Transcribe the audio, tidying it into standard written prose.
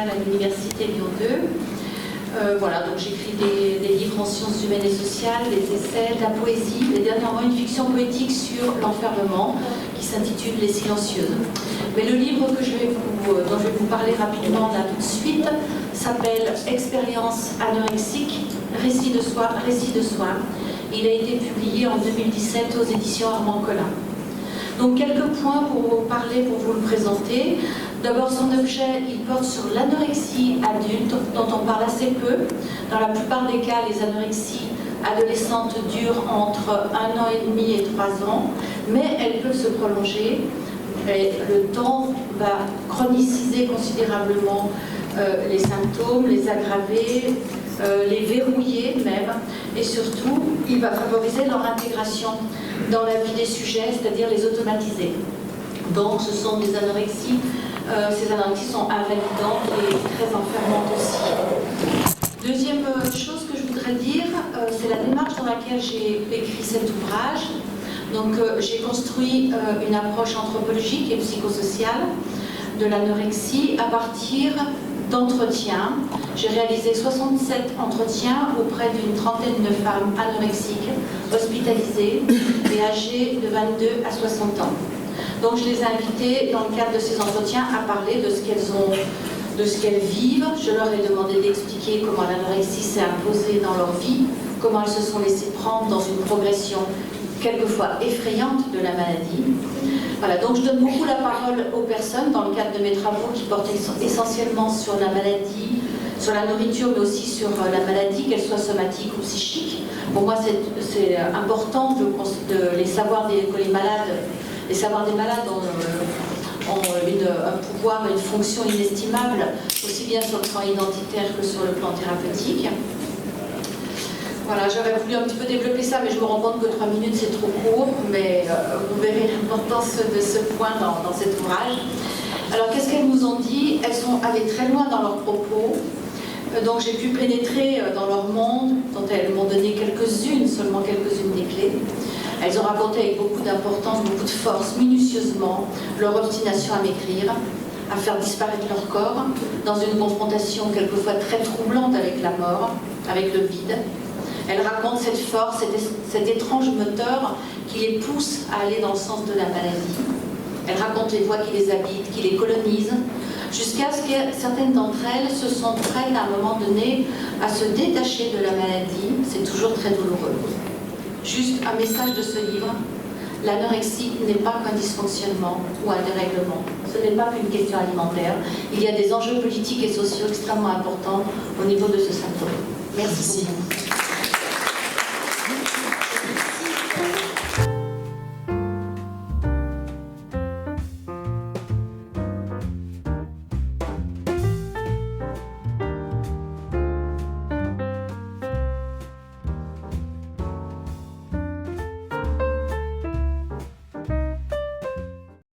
sociales à l'Université Lyon 2. Voilà, donc j'écris des livres en sciences humaines et sociales, des essais, de la poésie, et dernièrement une fiction poétique sur l'enfermement qui s'intitule Les Silencieuses. Mais le livre dont je vais vous parler rapidement là tout de suite s'appelle Expérience anorexique, récit de soi, récit de soi. Il a été publié en 2017 aux éditions Armand Collin. Donc quelques points pour vous parler, pour vous le présenter. D'abord, son objet, il porte sur l'anorexie adulte, dont on parle assez peu. Dans la plupart des cas, les anorexies adolescentes durent entre 1 an et demi et 3 ans, mais elles peuvent se prolonger. Et le temps va chroniciser considérablement les symptômes, les aggraver, les verrouiller même, et surtout, il va favoriser leur intégration dans la vie des sujets, c'est-à-dire les automatiser. Donc, ce sont des anorexies, ces anorexies sont invalidantes et très enfermantes aussi. Deuxième chose que je voudrais dire, c'est la démarche dans laquelle j'ai écrit cet ouvrage. Donc, j'ai construit une approche anthropologique et psychosociale de l'anorexie à partir d'entretiens. J'ai réalisé 67 entretiens auprès d'une trentaine de femmes anorexiques, hospitalisées et âgées de 22 à 60 ans. Donc je les ai invitées dans le cadre de ces entretiens à parler de ce qu'elles vivent. Je leur ai demandé d'expliquer comment l'anorexie s'est imposée dans leur vie, comment elles se sont laissées prendre dans une progression quelquefois effrayante de la maladie. Voilà, donc je donne beaucoup la parole aux personnes dans le cadre de mes travaux qui portent essentiellement sur la maladie, sur la nourriture, mais aussi sur la maladie, qu'elle soit somatique ou psychique. Pour moi, c'est important de les savoirs que les savoirs des malades ont un pouvoir, une fonction inestimable, aussi bien sur le plan identitaire que sur le plan thérapeutique. Voilà, j'aurais voulu un petit peu développer ça, mais je me rends compte que 3 minutes c'est trop court, mais vous verrez l'importance de ce point dans cet ouvrage. Alors, qu'est-ce qu'elles nous ont dit? Elles sont allées très loin dans leurs propos, donc j'ai pu pénétrer dans leur monde, dont elles m'ont donné seulement quelques-unes des clés. Elles ont raconté avec beaucoup d'importance, beaucoup de force, minutieusement, leur obstination à m'écrire, à faire disparaître leur corps, dans une confrontation quelquefois très troublante avec la mort, avec le vide. Elles racontent cette force, cet étrange moteur qui les pousse à aller dans le sens de la maladie. Elles racontent les voix qui les habitent, qui les colonisent, jusqu'à ce que certaines d'entre elles se sont prêtes à un moment donné à se détacher de la maladie. C'est toujours très douloureux. Juste un message de ce livre: l'anorexie n'est pas qu'un dysfonctionnement ou un dérèglement. Ce n'est pas qu'une question alimentaire. Il y a des enjeux politiques et sociaux extrêmement importants au niveau de ce symptôme. Merci.